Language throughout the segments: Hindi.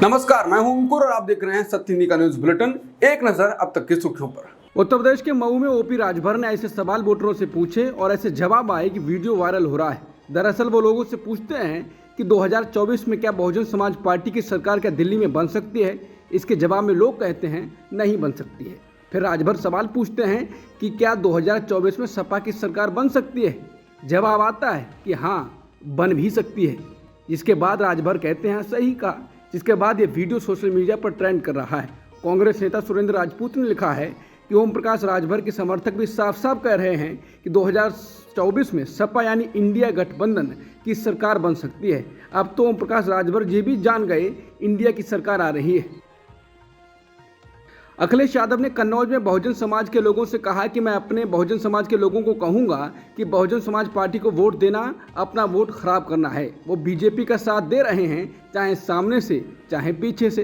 नमस्कार, मैं हूं अंकुर और आप देख रहे हैं सत्य हिंदी का न्यूज बुलेटिन। एक नजर अब तक की सुर्खियों पर। उत्तर प्रदेश के मऊ में ओपी राजभर ने ऐसे सवाल वोटरों से पूछे और ऐसे जवाब आए कि वीडियो वायरल हो रहा है। दरअसल वो लोगों से पूछते हैं कि 2024 में क्या बहुजन समाज पार्टी की सरकार क्या दिल्ली में बन सकती है। इसके जवाब में लोग कहते हैं नहीं बन सकती है। फिर राजभर सवाल पूछते हैं कि क्या 2024 में सपा की सरकार बन सकती है। जवाब आता है कि हाँ, बन भी सकती है। जिसके बाद राजभर कहते हैं सही कहा। जिसके बाद ये वीडियो सोशल मीडिया पर ट्रेंड कर रहा है। कांग्रेस नेता सुरेंद्र राजपूत ने लिखा है कि ओम प्रकाश राजभर के समर्थक भी साफ साफ कह रहे हैं कि 2024 में सपा यानी इंडिया गठबंधन की सरकार बन सकती है। अब तो ओम प्रकाश राजभर जी भी जान गए इंडिया की सरकार आ रही है। अखिलेश यादव ने कन्नौज में बहुजन समाज के लोगों से कहा कि मैं अपने बहुजन समाज के लोगों को कहूंगा कि बहुजन समाज पार्टी को वोट देना अपना वोट खराब करना है। वो बीजेपी का साथ दे रहे हैं, चाहे सामने से चाहे पीछे से।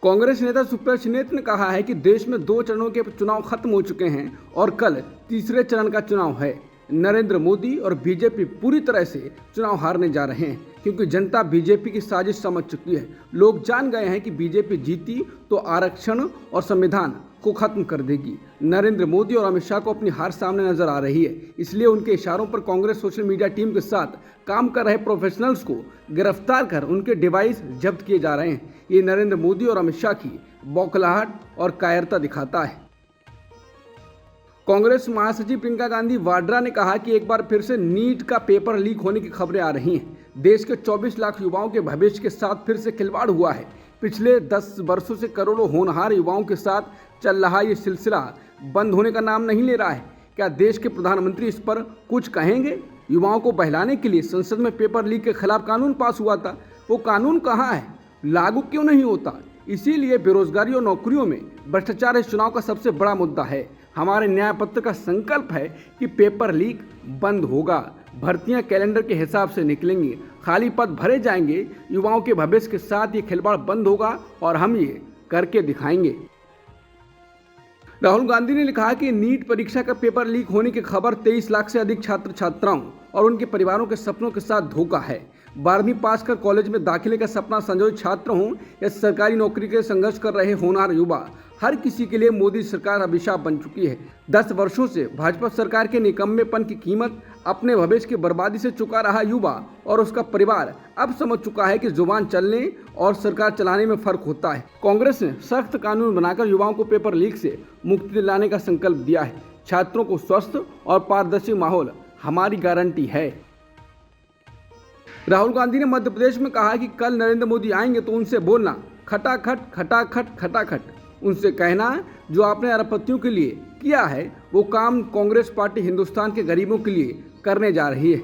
कांग्रेस नेता सुप्रिया ने कहा है कि देश में 2 चरणों के चुनाव खत्म हो चुके हैं और कल तीसरे चरण का चुनाव है। नरेंद्र मोदी और बीजेपी पूरी तरह से चुनाव हारने जा रहे हैं क्योंकि जनता बीजेपी की साजिश समझ चुकी है। लोग जान गए हैं कि बीजेपी जीती तो आरक्षण और संविधान को खत्म कर देगी। नरेंद्र मोदी और अमित शाह को अपनी हार सामने नजर आ रही है, इसलिए उनके इशारों पर कांग्रेस सोशल मीडिया टीम के साथ काम कर रहे प्रोफेशनल्स को गिरफ्तार कर उनके डिवाइस जब्त किए जा रहे हैं। ये नरेंद्र मोदी और अमित शाह की बौखलाहट और कायरता दिखाता है। कांग्रेस महासचिव प्रियंका गांधी वाड्रा ने कहा कि एक बार फिर से नीट का पेपर लीक होने की खबरें आ रही हैं। देश के 24 लाख युवाओं के भविष्य के साथ फिर से खिलवाड़ हुआ है। पिछले 10 वर्षों से करोड़ों होनहार युवाओं के साथ चल रहा ये सिलसिला बंद होने का नाम नहीं ले रहा है। क्या देश के प्रधानमंत्री इस पर कुछ कहेंगे? युवाओं को बहलाने के लिए संसद में पेपर लीक के खिलाफ कानून पास हुआ था, वो कानून कहाँ है? लागू क्यों नहीं होता? इसीलिए बेरोजगारी और नौकरियों में भ्रष्टाचार इस चुनाव का सबसे बड़ा मुद्दा है। हमारे न्याय पत्र का संकल्प है कि पेपर लीक बंद होगा, भर्तियां कैलेंडर के हिसाब से निकलेंगी, खाली पद भरे जाएंगे, युवाओं के भविष्य के साथ ये खिलवाड़ बंद होगा और हम ये करके दिखाएंगे। राहुल गांधी ने लिखा कि नीट परीक्षा का पेपर लीक होने की खबर 23 लाख से अधिक छात्र छात्राओं और उनके परिवारों के सपनों के साथ धोखा है। 12वीं पास कर कॉलेज में दाखिले का सपना संजोए छात्र हों या सरकारी नौकरी के संघर्ष कर रहे होनहार युवा, हर किसी के लिए मोदी सरकार अभिशाप बन चुकी है। 10 वर्षों से भाजपा सरकार के निकम्मेपन की कीमत अपने भविष्य की बर्बादी से चुका रहा युवा और उसका परिवार अब समझ चुका है कि जुबान चलने और सरकार चलाने में फर्क होता है। कांग्रेस ने सख्त कानून बनाकर युवाओं को पेपर लीक से मुक्ति दिलाने का संकल्प दिया है। छात्रों को स्वस्थ और पारदर्शी माहौल हमारी गारंटी है। राहुल गांधी ने मध्य प्रदेश में कहा कि कल नरेंद्र मोदी आएंगे तो उनसे बोलना खटाखट खटाखट खटाखट। उनसे कहना जो आपने अरबपतियों के लिए किया है वो काम कांग्रेस पार्टी हिंदुस्तान के गरीबों के लिए करने जा रही है।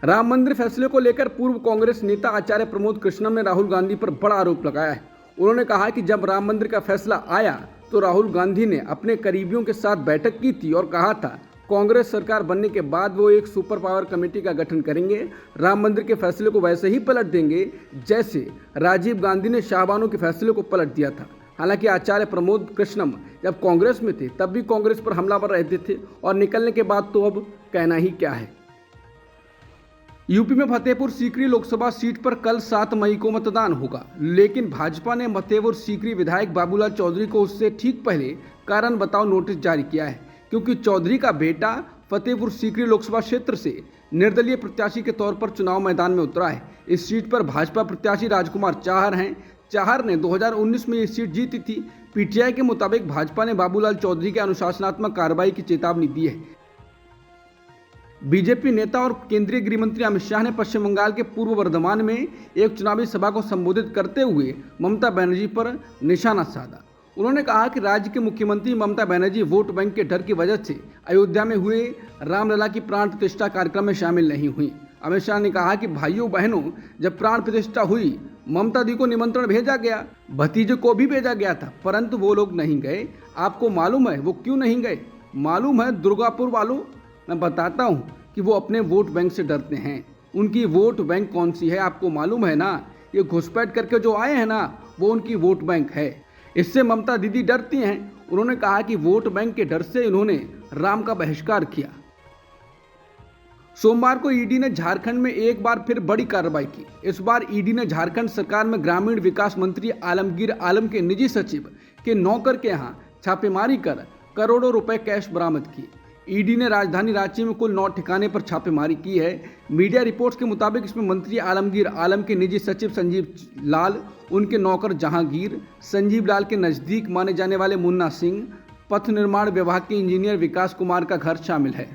राम मंदिर फैसले को लेकर पूर्व कांग्रेस नेता आचार्य प्रमोद कृष्णम ने राहुल गांधी पर बड़ा आरोप लगाया है। उन्होंने कहा कि जब राम मंदिर का फैसला आया तो राहुल गांधी ने अपने करीबियों के साथ बैठक की थी और कहा था कांग्रेस सरकार बनने के बाद वो एक सुपर पावर कमेटी का गठन करेंगे, राम मंदिर के फैसले को वैसे ही पलट देंगे जैसे राजीव गांधी ने शाहबानो के फैसले को पलट दिया था। हालांकि आचार्य प्रमोद कृष्णम जब कांग्रेस में थे तब भी कांग्रेस पर हमलावर रहते थे और निकलने के बाद तो अब कहना ही क्या है। यूपी में फतेहपुर सीकरी लोकसभा सीट पर कल 7 मई को मतदान होगा, लेकिन भाजपा ने फतेहपुर सीकरी विधायक बाबूलाल चौधरी को उससे ठीक पहले कारण बताओ नोटिस जारी किया है क्योंकि चौधरी का बेटा फतेहपुर सीकरी लोकसभा क्षेत्र से निर्दलीय प्रत्याशी के तौर पर चुनाव मैदान में उतरा है। इस सीट पर भाजपा प्रत्याशी राजकुमार चाहर हैं। चाहर ने 2019 में ये सीट जीती थी। पीटीआई के मुताबिक भाजपा ने बाबूलाल चौधरी के अनुशासनात्मक कार्रवाई की चेतावनी दी है। बीजेपी नेता और केंद्रीय गृह मंत्री अमित शाह ने पश्चिम बंगाल के पूर्व वर्धमान में एक चुनावी सभा को संबोधित करते हुए ममता बनर्जी पर निशाना साधा। उन्होंने कहा कि राज्य के मुख्यमंत्री ममता बनर्जी वोट बैंक के डर की वजह से अयोध्या में हुए रामलला की प्राण प्रतिष्ठा कार्यक्रम में शामिल नहीं हुई। अमित शाह ने कहा कि भाइयों बहनों, जब प्राण प्रतिष्ठा हुई ममता दी को निमंत्रण भेजा गया, भतीजे को भी भेजा गया था, परंतु वो लोग नहीं गए। आपको मालूम है वो क्यों नहीं गए? मालूम है दुर्गापुर वालों, मैं बताता हूँ कि वो अपने वोट बैंक से डरते हैं। उनकी वोट बैंक कौन सी है आपको मालूम है ना? ये घुसपैठ करके जो आए हैं ना, वो उनकी वोट बैंक है। इससे ममता दीदी डरती हैं। उन्होंने कहा कि वोट बैंक के डर से इन्होंने राम का बहिष्कार किया। सोमवार को ईडी ने झारखंड में एक बार फिर बड़ी कार्रवाई की। इस बार ईडी ने झारखंड सरकार में ग्रामीण विकास मंत्री आलमगीर आलम के निजी सचिव के नौकर के यहां छापेमारी कर करोड़ों रुपए कैश बरामद किए। ईडी ने राजधानी रांची में कुल 9 ठिकाने पर छापेमारी की है। मीडिया रिपोर्ट्स के मुताबिक इसमें मंत्री आलमगीर आलम के निजी सचिव संजीव लाल, उनके नौकर जहांगीर, संजीव लाल के नजदीक माने जाने वाले मुन्ना सिंह, पथ निर्माण विभाग के इंजीनियर विकास कुमार का घर शामिल है।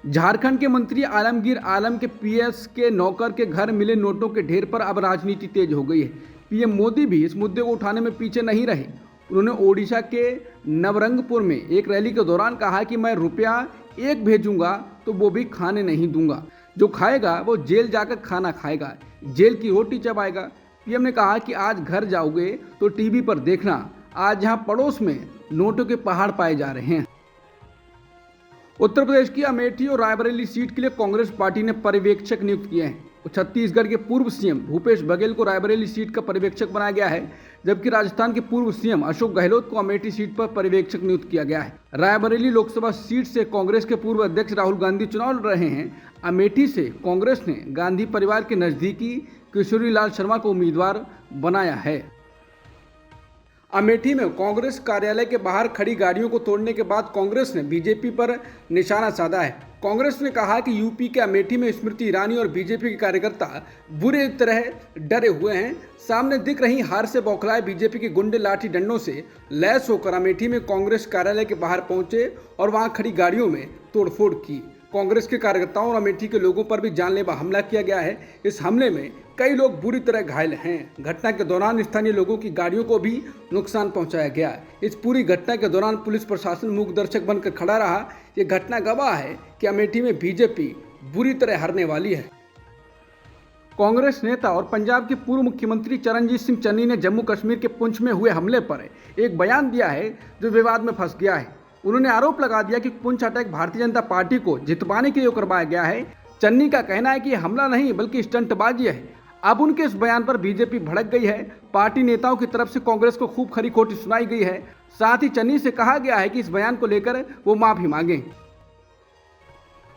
झारखंड के मंत्री आलमगीर आलम के पीएस के नौकर के घर मिले नोटों के ढेर पर अब राजनीति तेज हो गई है। पीएम मोदी भी इस मुद्दे को उठाने में पीछे नहीं रहे। उन्होंने ओडिशा के नवरंगपुर में एक रैली के दौरान कहा कि मैं रुपया 1 भेजूंगा तो वो भी खाने नहीं दूंगा, जो खाएगा वो जेल जाकर खाना खाएगा, जेल की रोटी चबाएगा। पीएम ने कहा कि आज घर जाओगे तो टीवी पर देखना, आज यहाँ पड़ोस में नोटों के पहाड़ पाए जा रहे हैं। उत्तर प्रदेश की अमेठी और रायबरेली सीट के लिए कांग्रेस पार्टी ने पर्यवेक्षक नियुक्त किए हैं। छत्तीसगढ़ के पूर्व सीएम भूपेश बघेल को रायबरेली सीट का पर्यवेक्षक बनाया गया है, जबकि राजस्थान के पूर्व सीएम अशोक गहलोत को अमेठी सीट पर पर्यवेक्षक नियुक्त किया गया है। रायबरेली लोकसभा सीट से कांग्रेस के पूर्व अध्यक्ष राहुल गांधी चुनाव लड़ रहे हैं। अमेठी से कांग्रेस ने गांधी परिवार के नजदीकी किशोरी लाल शर्मा को उम्मीदवार बनाया है। अमेठी में कांग्रेस कार्यालय के बाहर खड़ी गाड़ियों को तोड़ने के बाद कांग्रेस ने बीजेपी पर निशाना साधा है। कांग्रेस ने कहा कि यूपी के अमेठी में स्मृति ईरानी और बीजेपी के कार्यकर्ता बुरी तरह डरे हुए हैं। सामने दिख रही हार से बौखलाए बीजेपी के गुंडे लाठी डंडों से लैस होकर अमेठी में कांग्रेस कार्यालय के बाहर पहुंचे और वहां खड़ी गाड़ियों में तोड़फोड़ की। कांग्रेस के कार्यकर्ताओं और अमेठी के लोगों पर भी जानलेवा हमला किया गया है। इस हमले में कई लोग बुरी तरह घायल हैं। घटना के दौरान स्थानीय लोगों की गाड़ियों को भी नुकसान पहुंचाया गया। इस पूरी घटना के दौरान पुलिस प्रशासन मूक दर्शक बनकर खड़ा रहा। ये घटना गवाह है कि अमेठी में बीजेपी बुरी तरह हारने वाली है। कांग्रेस नेता और पंजाब के पूर्व मुख्यमंत्री चरणजीत सिंह चन्नी ने जम्मू कश्मीर के पुंछ में हुए हमले पर एक बयान दिया है जो विवाद में फंस गया है। उन्होंने आरोप लगा दिया कि पुंछ अटैक भारतीय जनता पार्टी को जितवाने के लिए करवाया गया है। चन्नी का कहना है कि हमला नहीं बल्कि स्टंटबाजी है। अब उनके इस बयान पर बीजेपी भड़क गई है। पार्टी नेताओं की तरफ से कांग्रेस को खूब खरी खोटी सुनाई गई है। साथ ही चन्नी से कहा गया है कि इस बयान को लेकर वो माफी मांगे।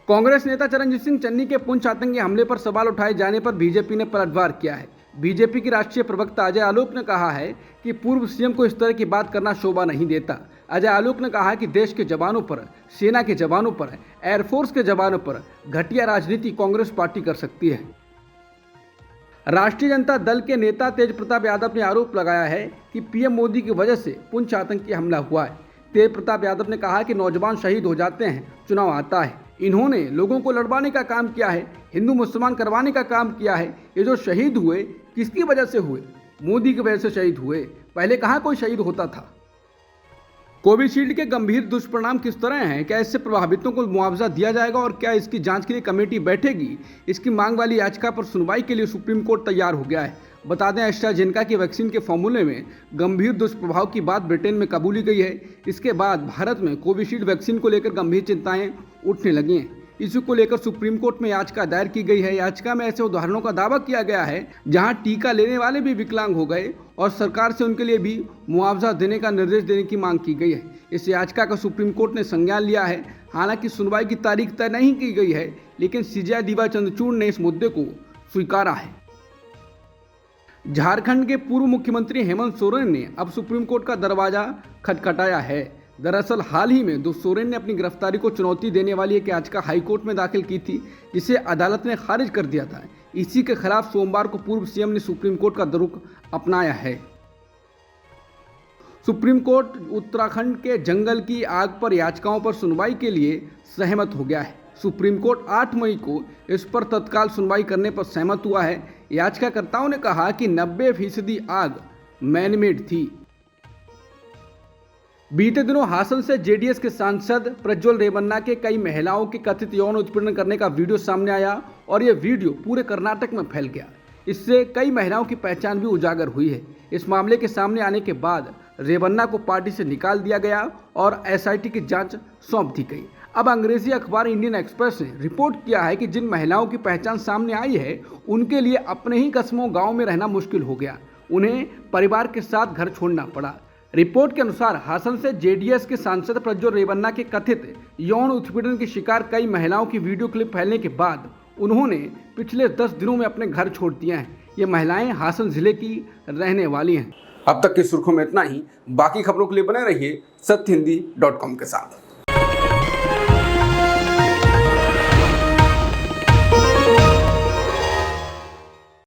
कांग्रेस नेता चरणजीत सिंह चन्नी के पुंछ आतंकी हमले पर सवाल उठाए जाने पर बीजेपी ने पलटवार किया है। बीजेपी की राष्ट्रीय प्रवक्ता अजय आलोक ने कहा है कि पूर्व सीएम को इस तरह की बात करना शोभा नहीं देता। अजय आलोक ने कहा कि देश के जवानों पर, सेना के जवानों पर, एयरफोर्स के जवानों पर घटिया राजनीति कांग्रेस पार्टी कर सकती है। राष्ट्रीय जनता दल के नेता तेज प्रताप यादव ने आरोप लगाया है कि पीएम मोदी की वजह से पुंछ आतंकी हमला हुआ है। तेज प्रताप यादव ने कहा कि नौजवान शहीद हो जाते हैं, चुनाव आता है। इन्होंने लोगों को लड़वाने का काम किया है, हिंदू मुसलमान करवाने का काम किया है। ये जो शहीद हुए किसकी वजह से हुए? मोदी की वजह से शहीद हुए। पहले कहाँ कोई शहीद होता था? कोविशील्ड के गंभीर दुष्परिणाम किस तरह हैं? क्या इससे प्रभावितों को मुआवजा दिया जाएगा और क्या इसकी जांच के लिए कमेटी बैठेगी? इसकी मांग वाली याचिका पर सुनवाई के लिए सुप्रीम कोर्ट तैयार हो गया है। बता दें, एस्ट्राजेनेका की वैक्सीन के फॉर्मूले में गंभीर दुष्प्रभाव की बात ब्रिटेन में कबूली गई है। इसके बाद भारत में कोविशील्ड वैक्सीन को लेकर गंभीर चिंताएं उठने लगी हैं। इसी को लेकर सुप्रीम कोर्ट में याचिका दायर की गई है। याचिका में ऐसे उदाहरणों का दावा किया गया है जहां टीका लेने वाले भी विकलांग हो गए और सरकार से उनके लिए भी मुआवजा देने का निर्देश देने की मांग की गई है। इस याचिका का सुप्रीम कोर्ट ने संज्ञान लिया है। हालांकि सुनवाई की तारीख तय नहीं की गई है, लेकिन सीजेआई दीवा चंद्रचूड़ ने इस मुद्दे को स्वीकारा है। झारखंड के पूर्व मुख्यमंत्री हेमंत सोरेन ने अब सुप्रीम कोर्ट का दरवाजा खटखटाया है। दरअसल हाल ही में सोरेन ने अपनी गिरफ्तारी को चुनौती देने वाली एक याचिका हाईकोर्ट में दाखिल की थी, जिसे अदालत ने खारिज कर दिया था। इसी के खिलाफ सोमवार को पूर्व सीएम ने सुप्रीम कोर्ट का रुख अपनाया है। सुप्रीम कोर्ट उत्तराखंड के जंगल की आग पर याचिकाओं पर सुनवाई के लिए सहमत हो गया है। सुप्रीम कोर्ट 8 मई को इस पर तत्काल सुनवाई करने पर सहमत हुआ है। याचिकाकर्ताओं ने कहा कि 90% आग मैनमेड थी। बीते दिनों हासन से जेडीएस के सांसद प्रज्वल रेवन्ना के कई महिलाओं के कथित यौन उत्पीड़न करने का वीडियो सामने आया और यह वीडियो पूरे कर्नाटक में फैल गया। इससे कई महिलाओं की पहचान भी उजागर हुई है। इस मामले के सामने आने के बाद रेवन्ना को पार्टी से निकाल दिया गया और एसआईटी की जांच सौंप दी गई। अब अंग्रेजी अखबार इंडियन एक्सप्रेस ने रिपोर्ट किया है कि जिन महिलाओं की पहचान सामने आई है उनके लिए अपने ही कस्बों गांव में रहना मुश्किल हो गया। उन्हें परिवार के साथ घर छोड़ना पड़ा। रिपोर्ट के अनुसार हासन से जेडीएस के सांसद प्रज्वल रेवन्ना के कथित यौन उत्पीड़न की शिकार कई महिलाओं की वीडियो क्लिप फैलने के बाद उन्होंने पिछले 10 दिनों में अपने घर छोड़ दिया है। ये महिलाएं हासन जिले की रहने वाली हैं। अब तक की सुर्खियों में इतना ही। बाकी खबरों के लिए बने रहिए सत्यहिंदी.com के साथ।